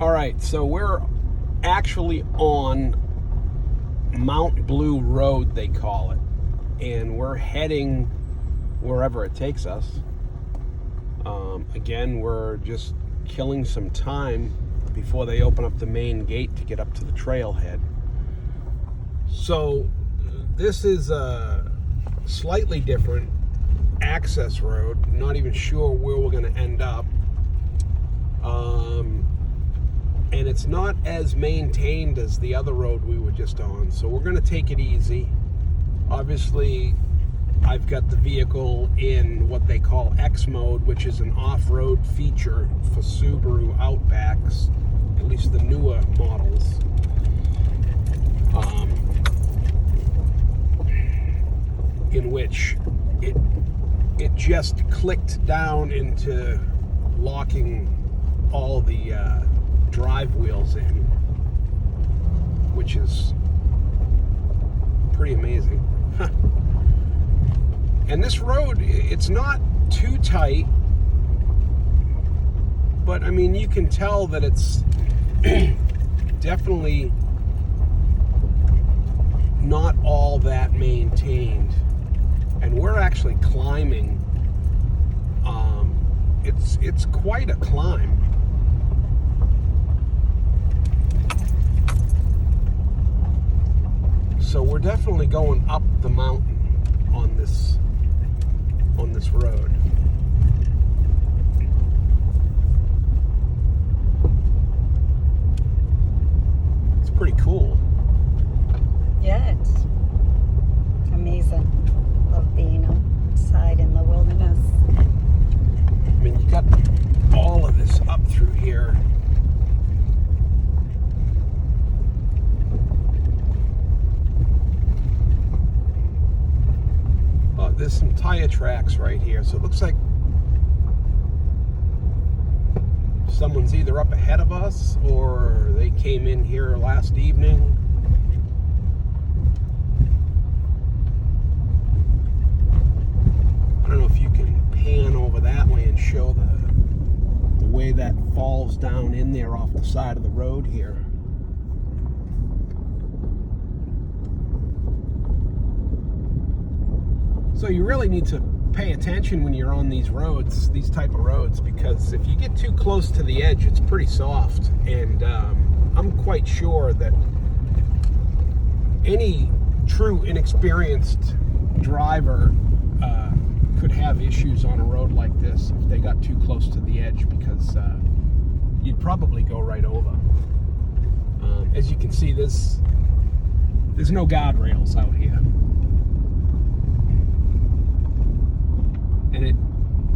All right, so we're actually on Mount Blue Road, they call it, and we're heading wherever it takes us. Again, we're just killing some time before they open up the main gate to get up to the trailhead. So this is a slightly different access road. Not even sure where we're going to end up. And it's not as maintained as the other road we were just on. So we're going to take it easy. Obviously, I've got the vehicle in what they call X mode, which is an off-road feature for Subaru Outbacks, at least the newer models. In which it just clicked down into locking all the drive wheels in, which is pretty amazing. And this road, it's not too tight, but I mean, you can tell that it's definitely not all that maintained. And we're actually climbing. It's quite a climb. So we're definitely going up the mountain on this road. It's pretty cool. Yeah, it's amazing. Love being outside in the wilderness. I mean, you got all of this up through here. There's some tire tracks right here, so it looks like someone's either up ahead of us or they came in here last evening. I don't know if you can pan over that way and show the way that falls down in there off the side of the road here. So you really need to pay attention when you're on these roads, these type of roads, because if you get too close to the edge, it's pretty soft. And I'm quite sure that any true inexperienced driver could have issues on a road like this if they got too close to the edge, because you'd probably go right over. As you can see, there's no guardrails out here. And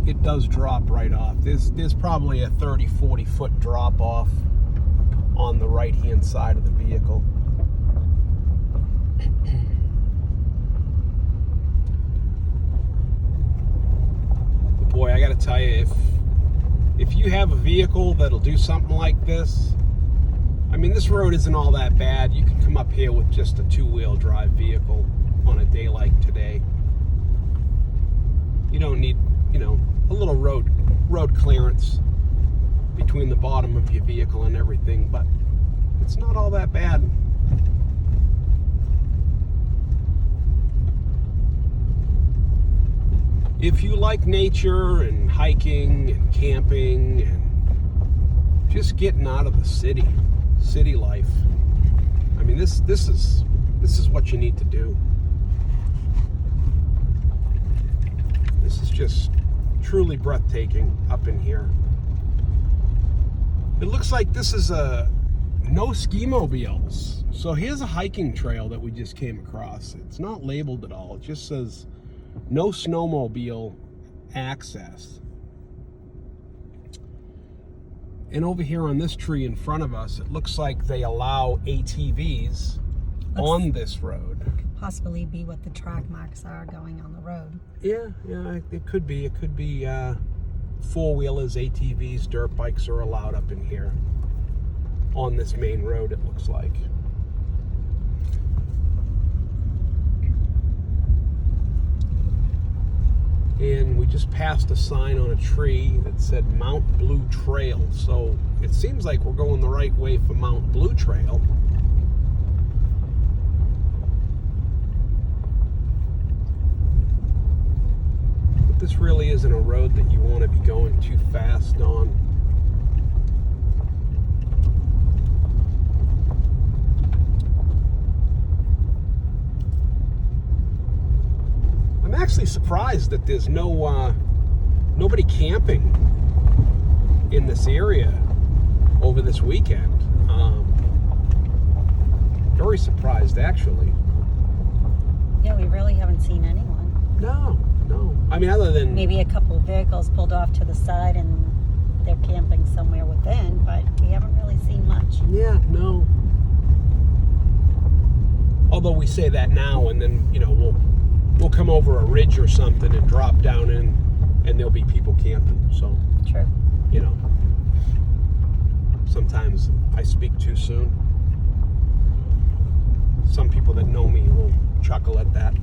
it does drop right off. There's probably a 30-40 foot drop off on the right hand side of the vehicle. But boy, I gotta tell you, if you have a vehicle that'll do something like this, I mean, this road isn't all that bad. You could come up here with just a two-wheel drive vehicle on a day like today. You don't need, a little road clearance between the bottom of your vehicle and everything, but it's not all that bad. If you like nature and hiking and camping and just getting out of the city life, I mean, this is what you need to do. This is just truly breathtaking up in here. It looks like this is no ski mobiles. So here's a hiking trail that we just came across. It's not labeled at all. It just says no snowmobile access. And over here on this tree in front of us, it looks like they allow ATVs on this road. Possibly be what the track marks are going on the road. Yeah, it could be. It could be four-wheelers, ATVs, dirt bikes are allowed up in here on this main road, it looks like. And we just passed a sign on a tree that said Mount Blue Trail. So it seems like we're going the right way for Mount Blue Trail. But this really isn't a road that you want to be going too fast on. I'm actually surprised that there's nobody camping in this area over this weekend. Very surprised, actually. Yeah, we really haven't seen anyone. No. I mean, other than Maybe a couple of vehicles pulled off to the side and they're camping somewhere within, but we haven't really seen much. yeah, no. Although we say that now, and then we'll come over a ridge or something and drop down in, and there'll be people camping. So, True. Sometimes I speak too soon. Some people that know me will chuckle at that.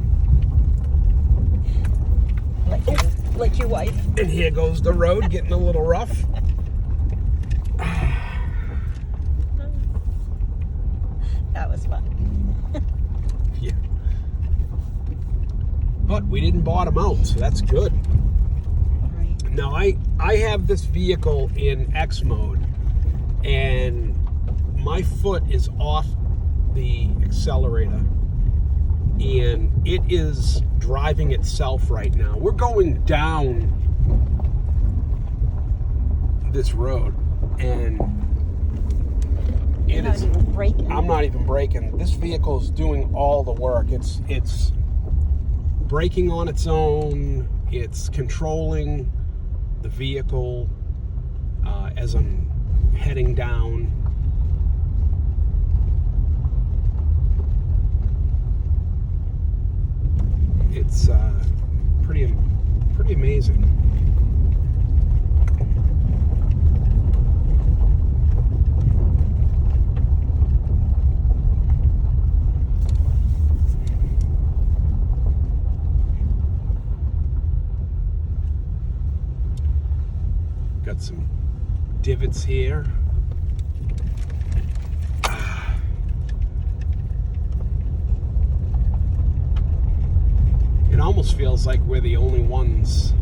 Like your wife. And here goes the road getting a little rough. That was fun. Yeah. But we didn't bottom out, so that's good. Right. Now, I have this vehicle in X mode, and my foot is off the accelerator, and it is driving itself right now. We're going down this road, and You're not even braking. I'm not even braking. This vehicle is doing all the work. It's braking on its own. It's controlling the vehicle as I'm heading down. It's pretty amazing. Got some divots here. It almost feels like we're the only ones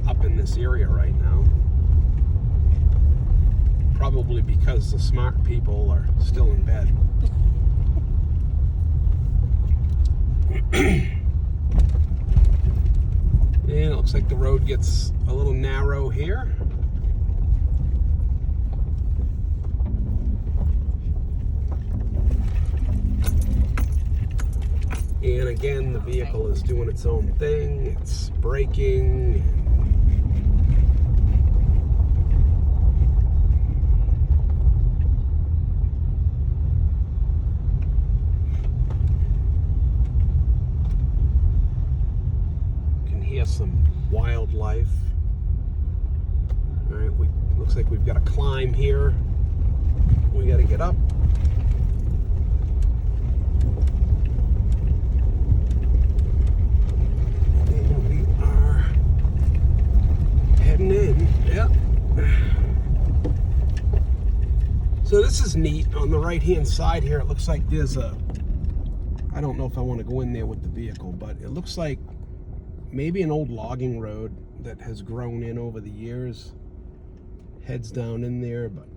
up in this area right now. Probably because the smart people are still in bed. And it looks like the road gets a little narrow here. And again, the vehicle is doing its own thing. It's braking. You can hear some wildlife. All right, looks like we've got a climb here. We got to get up. In. Yep. So this is neat. On the right hand side here, it looks like there's I don't know if I want to go in there with the vehicle, but it looks like maybe an old logging road that has grown in over the years. Heads down in there, but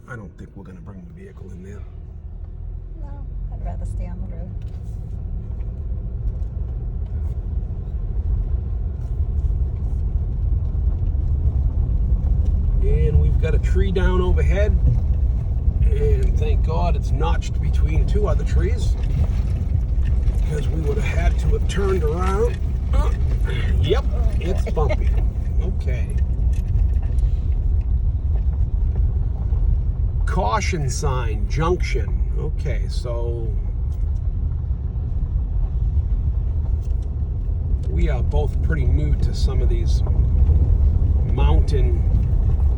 I don't think we're going to bring the vehicle in there. No, I'd rather stay on the road. And we've got a tree down overhead, and thank God it's notched between two other trees, because we would have had to have turned around. Yep, it's bumpy. Okay. Caution sign, junction. Okay, so we are both pretty new to some of these mountain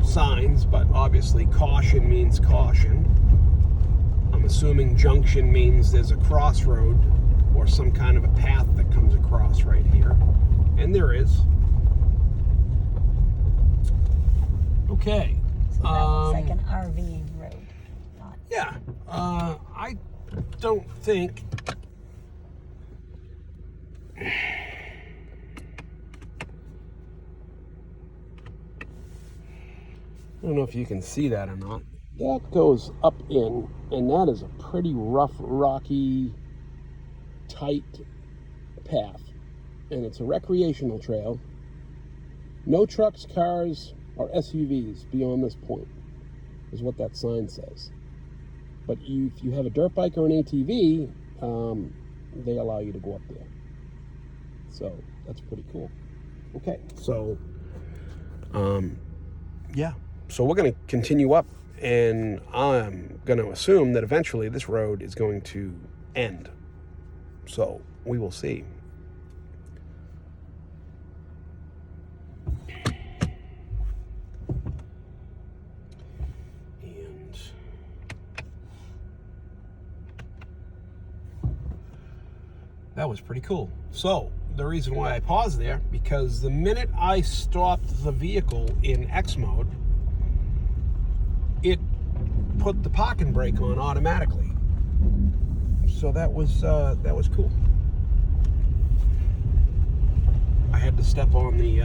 signs, but obviously caution means caution. I'm assuming junction means there's a crossroad or some kind of a path that comes across right here. And there is. Okay. So that looks like an RVing road. Not Yeah. I don't think... I don't know if you can see that or not. That goes up in, and that is a pretty rough, rocky, tight path. And it's a recreational trail. No trucks, cars, or SUVs beyond this point, is what that sign says. But if you have a dirt bike or an ATV, they allow you to go up there. So that's pretty cool. Okay, so, yeah. So we're going to continue up, and I'm going to assume that eventually this road is going to end. So we will see. And that was pretty cool. So the reason why I paused there, because the minute I stopped the vehicle in X mode, it put the parking brake on automatically. So that was cool. I had to step on the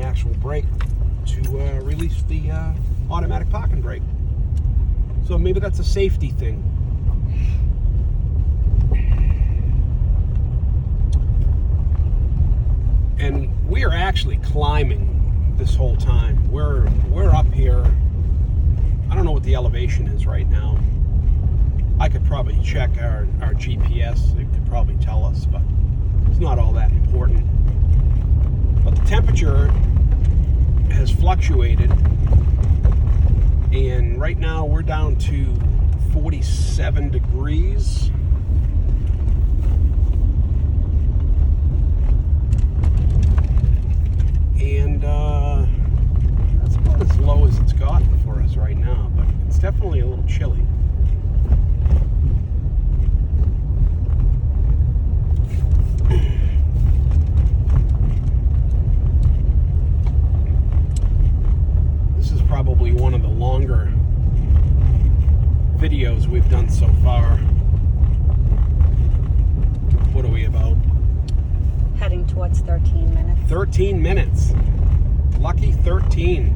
actual brake to release the automatic parking brake. So maybe that's a safety thing. And we are actually climbing this whole time. We're up here. I don't know what the elevation is right now. I could probably check our GPS. It could probably tell us, but it's not all that important. But the temperature has fluctuated, and right now we're down to 47 degrees. And that's about as low as it's gotten for us right now, but it's definitely a little chilly. This is probably one of the longer videos we've done so far. What are we about? heading towards 13 minutes. 13 minutes. Lucky 13.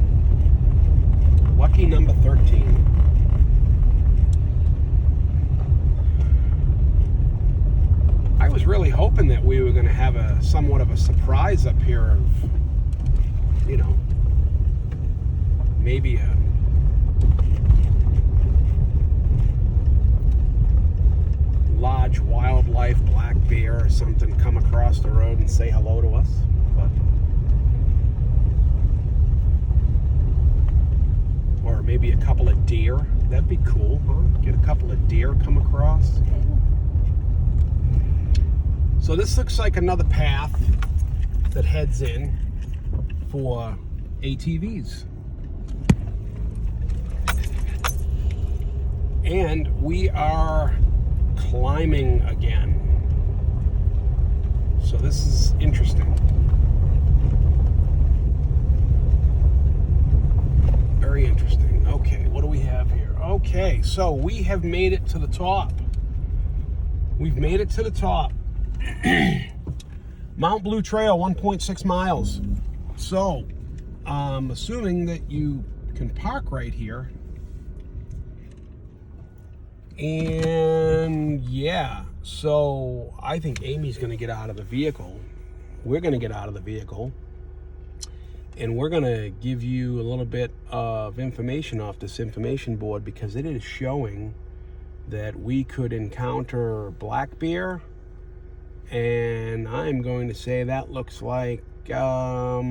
Lucky number 13. I was really hoping that we were going to have a somewhat of a surprise up here of, you know, maybe a large wildlife black bear or something come across the road and say hello to us, but or maybe a couple of deer. That'd be cool, huh? Get a couple of deer come across. So this looks like another path that heads in for ATVs. And we are climbing again. So this is interesting. Very interesting. Okay, what do we have here? Okay, so we have made it to the top. We've made it to the top. Mount Blue Trail, 1.6 miles. So, assuming that you can park right here. And yeah, so I think Amy's going to get out of the vehicle. We're going to get out of the vehicle. And we're going to give you a little bit of information off this information board, because it is showing that we could encounter black bear. And I'm going to say that looks like, I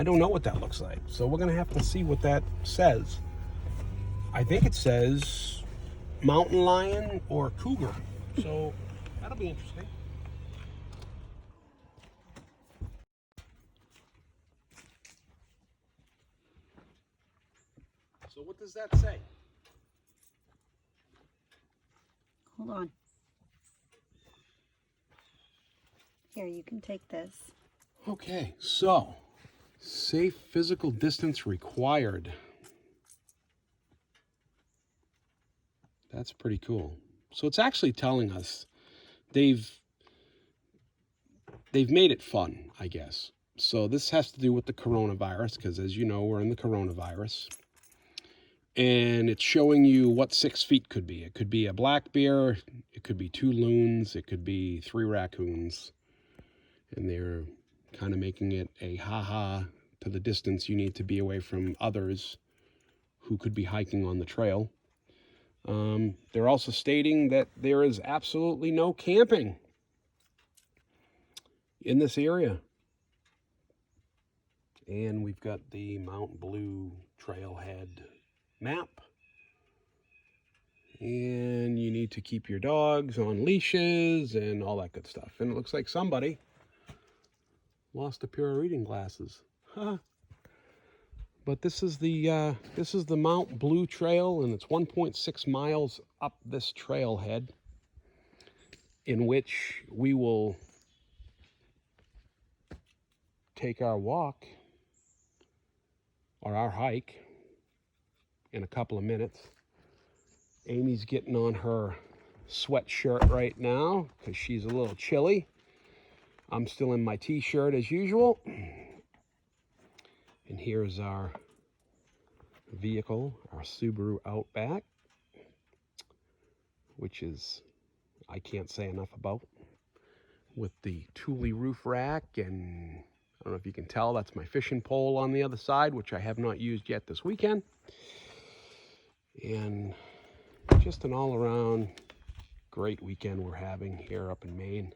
don't know what that looks like. So we're going to have to see what that says. I think it says mountain lion or cougar. So that'll be interesting. So what does that say? Hold on. Here, you can take this. Okay, so safe physical distance required. That's pretty cool. So it's actually telling us they've made it fun, I guess. So this has to do with the coronavirus, because as you know, we're in the coronavirus. And it's showing you what 6 feet could be. It could be a black bear, it could be 2 loons, it could be 3 raccoons. And they're kind of making it a ha-ha to the distance you need to be away from others who could be hiking on the trail. They're also stating that there is absolutely no camping in this area. And we've got the Mount Blue Trailhead map. And you need to keep your dogs on leashes and all that good stuff. And it looks like somebody lost a pair of reading glasses. But this is the Mount Blue Trail, and it's 1.6 miles up this trailhead, in which we will take our walk or our hike in a couple of minutes. Amy's getting on her sweatshirt right now because she's a little chilly. I'm still in my t-shirt as usual. And here's our vehicle, our Subaru Outback, which is, I can't say enough about, with the Thule roof rack. And I don't know if you can tell, that's my fishing pole on the other side, which I have not used yet this weekend. And just an all-around great weekend we're having here up in Maine.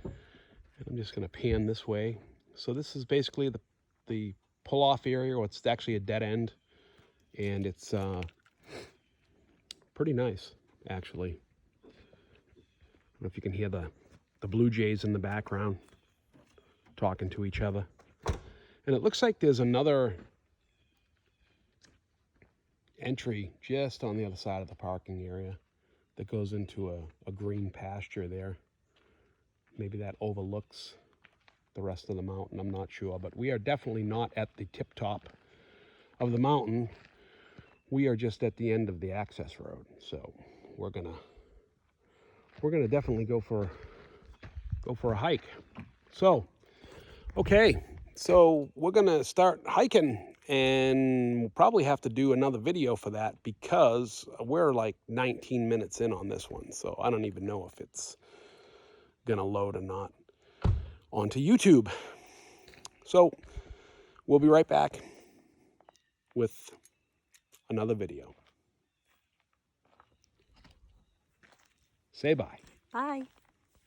And I'm just going to pan this way. So this is basically the pull-off area, or it's actually a dead end, and it's pretty nice, actually. I don't know if you can hear the blue jays in the background talking to each other. And it looks like there's another entry just on the other side of the parking area that goes into a green pasture there. Maybe that overlooks the rest of the mountain, I'm not sure. But we are definitely not at the tip top of the mountain. We are just at the end of the access road. So we're gonna definitely go for a hike. So okay, so we're gonna start hiking, and we'll probably have to do another video for that because we're like 19 minutes in on this one. So I don't even know if it's gonna load or not onto YouTube. So we'll be right back with another video. Say bye. Bye.